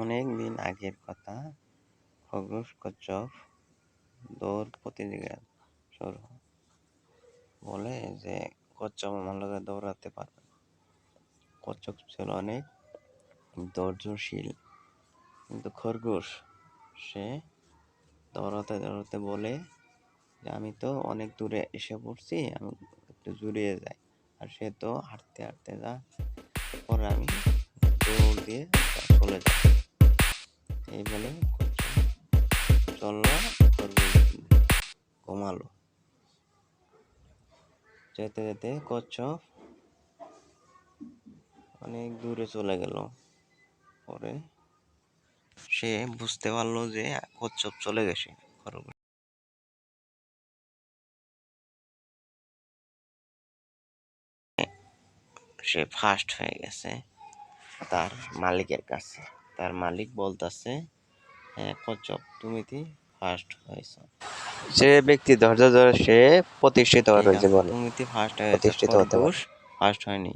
অনেক দিন আগের কথা। খরগোশ কচ্ছপ দৌড় প্রতিযোগিতা শুরু। বলে যে কচ্ছপ আমার লগে দৌড়াতে পারবে না। কচ্ছপ ছিল অনেক ধৈর্যশীল, কিন্তু খরগোশ সে দৌড়াতে দৌড়াতে বলে যে আমি তো অনেক দূরে এসে পড়ছি, আমি একটু জুড়িয়ে যাই। আর সে তো হাঁটতে হাঁটতে যা, পরে আমি দৌড় দিয়ে চলে যাই। এই বলে কচ্ছপ চললো, খরগোশ ঘুমালো। যেতে যেতে কচ্ছপ অনেক দূরে চলে গেল। পরে সে বুঝতে পারলো যে কচ্ছপ চলে গেছে। খরগোশ সে ফার্স্ট হয়ে গেছে তার মালিকের কাছে। তার মালিক বলতেছে, হ্যাঁ কচ্ছপ তুমি ফার্স্ট হয়েছ। যে ব্যক্তি ধৈর্য ধরে সে প্রতিষ্ঠিত হয়েছে, বলে তুমি ফার্স্ট হয়েছে, প্রতিষ্ঠিত হতে পারে। খরগোশ ফার্স্ট হয়নি।